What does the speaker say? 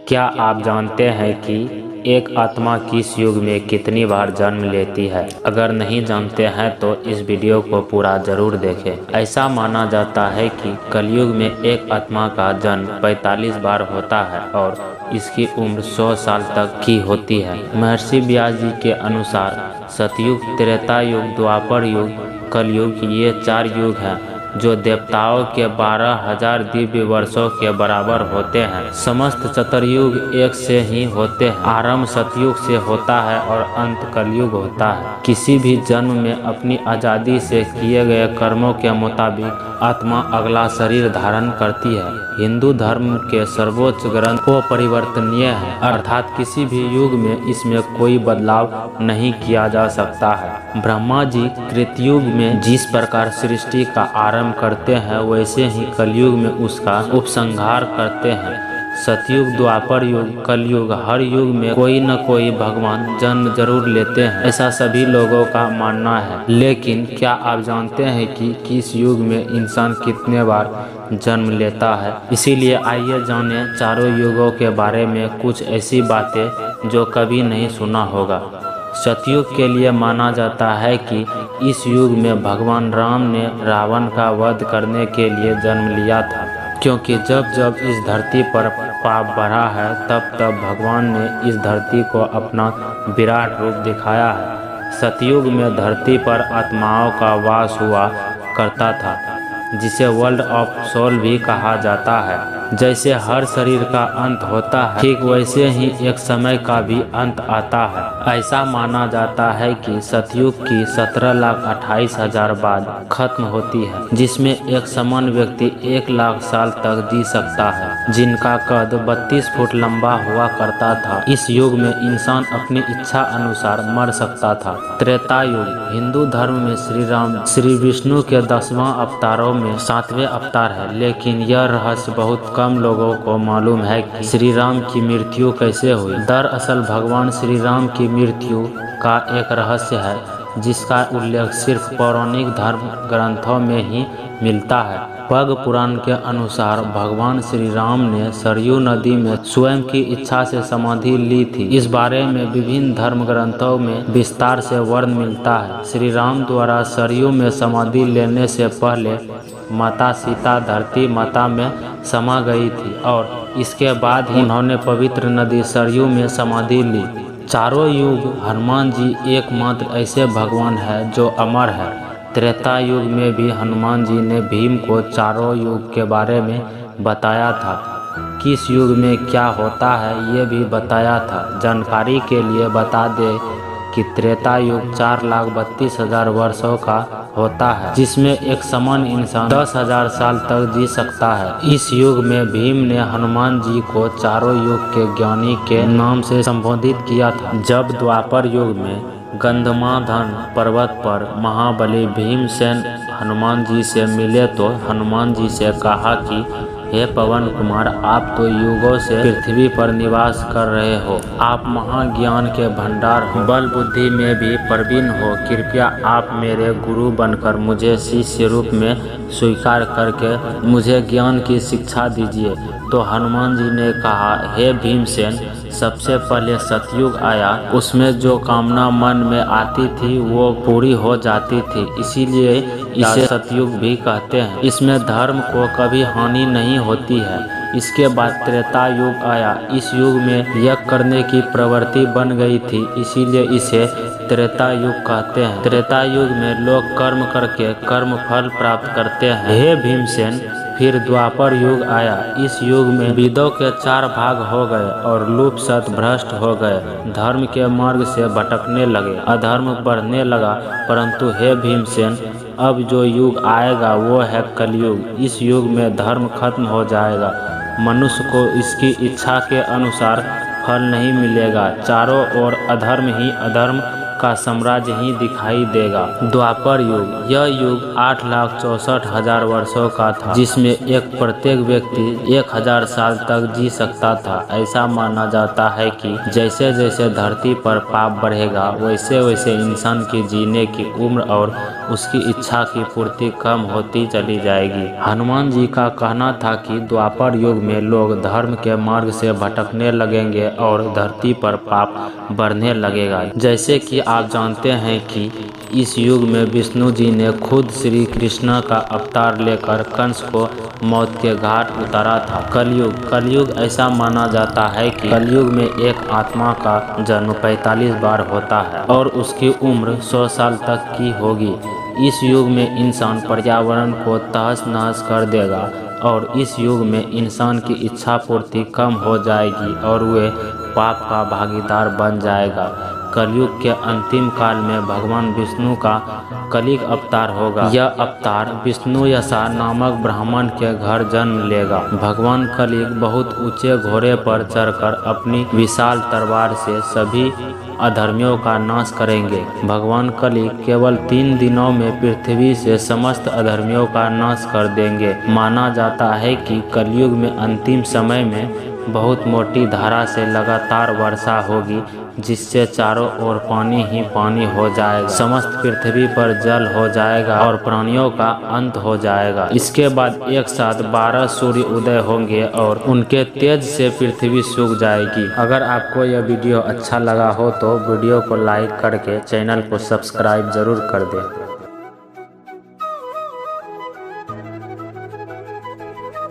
क्या आप जानते हैं कि एक आत्मा किस युग में कितनी बार जन्म लेती है? अगर नहीं जानते हैं तो इस वीडियो को पूरा जरूर देखें। ऐसा माना जाता है कि कलयुग में एक आत्मा का जन्म 45 बार होता है और इसकी उम्र 100 साल तक की होती है। महर्षि व्यास जी के अनुसार सतयुग, त्रेता युग, द्वापर युग, कलयुग ये 4 युग हैं जो देवताओं के 12,000 दिव्य वर्षों के बराबर होते हैं। समस्त चतुर्युग एक से ही होते हैं। आरंभ सतयुग से होता है और अंत कलयुग होता है। किसी भी जन्म में अपनी आजादी से किए गए कर्मों के मुताबिक आत्मा अगला शरीर धारण करती है। हिंदू धर्म के सर्वोच्च ग्रंथ अपरिवर्तनीय है, अर्थात किसी भी युग में इसमें कोई बदलाव नहीं किया जा सकता है। ब्रह्मा जी कृतयुग में जिस प्रकार सृष्टि का आरंभ करते हैं वैसे ही कलयुग में उसका उपसंहार करते हैं। सतयुग, द्वापर युग, कलयुग, हर युग में कोई न कोई भगवान जन्म जरूर लेते हैं, ऐसा सभी लोगों का मानना है। लेकिन क्या आप जानते हैं कि किस युग में इंसान कितने बार जन्म लेता है? इसीलिए आइए जानें चारों युगों के बारे में कुछ ऐसी बातें जो कभी नहीं सुना होगा। सतयुग के लिए माना जाता है कि इस युग में भगवान राम ने रावण का वध करने के लिए जन्म लिया था, क्योंकि जब जब इस धरती पर पाप बढ़ा है तब तब भगवान ने इस धरती को अपना विराट रूप दिखाया है। सतयुग में धरती पर आत्माओं का वास हुआ करता था, जिसे वर्ल्ड ऑफ सोल भी कहा जाता है। जैसे हर शरीर का अंत होता है, ठीक वैसे ही एक समय का भी अंत आता है। ऐसा माना जाता है कि सतयुग की 17,28,000 बाद खत्म होती है, जिसमें एक समान व्यक्ति 1 लाख साल तक जी सकता है, जिनका कद 32 फुट लंबा हुआ करता था। इस युग में इंसान अपनी इच्छा अनुसार मर सकता था। त्रेता युग हिंदू धर्म में श्री राम श्री विष्णु के 10वां अवतारों में 7वें अवतार है, लेकिन यह रहस्य बहुत कम लोगों को मालूम है कि श्री राम की मृत्यु कैसे हुई। दरअसल भगवान श्री राम की मृत्यु का एक रहस्य है जिसका उल्लेख सिर्फ पौराणिक धर्म ग्रंथों में ही मिलता है। पद्म पुराण के अनुसार भगवान श्री राम ने सरयू नदी में स्वयं की इच्छा से समाधि ली थी। इस बारे में विभिन्न धर्म ग्रंथों में विस्तार से वर्णन मिलता है। श्री राम द्वारा सरयू में समाधि लेने से पहले माता सीता धरती माता में समा गई थी और इसके बाद ही उन्होंने पवित्र नदी सरयू में समाधि ली। चारों युग हनुमान जी एकमात्र ऐसे भगवान है जो अमर है। त्रेता युग में भी हनुमान जी ने भीम को चारों युग के बारे में बताया था। किस युग में क्या होता है ये भी बताया था। जानकारी के लिए बता दें कि त्रेता युग 4,32,000 वर्षों का होता है, जिसमें एक समान इंसान 10,000 साल तक जी सकता है। इस युग में भीम ने हनुमान जी को चारों युग के ज्ञानी के नाम से संबोधित किया था। जब द्वापर युग में गंधमादन पर्वत पर महाबली भीमसेन हनुमान जी से मिले तो हनुमान जी से कहा कि हे पवन कुमार, आप तो युगों से पृथ्वी पर निवास कर रहे हो, आप महाज्ञान के भंडार हो, बल बुद्धि में भी प्रवीण हो, कृपया आप मेरे गुरु बनकर मुझे शिष्य रूप में स्वीकार करके मुझे ज्ञान की शिक्षा दीजिए। तो हनुमान जी ने कहा, हे भीमसेन, सबसे पहले सतयुग आया, उसमें जो कामना मन में आती थी वो पूरी हो जाती थी, इसीलिए इसे सतयुग भी कहते हैं। इसमें धर्म को कभी हानि नहीं होती है। इसके बाद त्रेता युग आया। इस युग में यज्ञ करने की प्रवृत्ति बन गई थी, इसीलिए इसे त्रेता युग कहते हैं। त्रेता युग में लोग कर्म करके कर्म फल प्राप्त करते हैं। हे भीमसेन, फिर द्वापर युग आया। इस युग में वेदों के 4 भाग हो गए और लोग सत भ्रष्ट हो गए, धर्म के मार्ग से भटकने लगे, अधर्म बढ़ने लगा। परंतु हे भीमसेन, अब जो युग आएगा वो है कलयुग। इस युग में धर्म खत्म हो जाएगा, मनुष्य को इसकी इच्छा के अनुसार फल नहीं मिलेगा, चारों ओर अधर्म ही अधर्म का साम्राज्य ही दिखाई देगा। द्वापर युग, यह युग 8,64,000 वर्षों का था, जिसमें एक प्रत्येक व्यक्ति 1000 साल तक जी सकता था। ऐसा माना जाता है कि जैसे जैसे धरती पर पाप बढ़ेगा वैसे वैसे इंसान की जीने की उम्र और उसकी इच्छा की पूर्ति कम होती चली जाएगी। हनुमान जी का कहना था कि द्वापर युग में लोग धर्म के मार्ग से भटकने लगेंगे और धरती पर पाप बढ़ने लगेगा। जैसे कि आप जानते हैं कि इस युग में विष्णु जी ने खुद श्री कृष्ण का अवतार लेकर कंस को मौत के घाट उतारा था। कलयुग ऐसा माना जाता है कि कलयुग में एक आत्मा का जन्म 45 बार होता है और उसकी उम्र 100 साल तक की होगी। इस युग में इंसान पर्यावरण को तहस नहस कर देगा और इस युग में इंसान की इच्छा पूर्ति कम हो जाएगी और वे पाप का भागीदार बन जाएगा। कलयुग के अंतिम काल में भगवान विष्णु का कलिक अवतार होगा। यह अवतार विष्णु यशा नामक ब्राह्मण के घर जन्म लेगा। भगवान कलिक बहुत ऊंचे घोड़े पर चढ़कर अपनी विशाल तलवार से सभी अधर्मियों का नाश करेंगे। भगवान कलिक केवल 3 दिनों में पृथ्वी से समस्त अधर्मियों का नाश कर देंगे। माना जाता है कि कलयुग में अंतिम समय में बहुत मोटी धारा से लगातार वर्षा होगी, जिससे चारों ओर पानी ही पानी हो जाएगा। समस्त पृथ्वी पर जल हो जाएगा और प्राणियों का अंत हो जाएगा। इसके बाद एक साथ 12 सूर्य उदय होंगे और उनके तेज से पृथ्वी सूख जाएगी। अगर आपको यह वीडियो अच्छा लगा हो तो वीडियो को लाइक करके चैनल को सब्सक्राइब जरूर कर दें।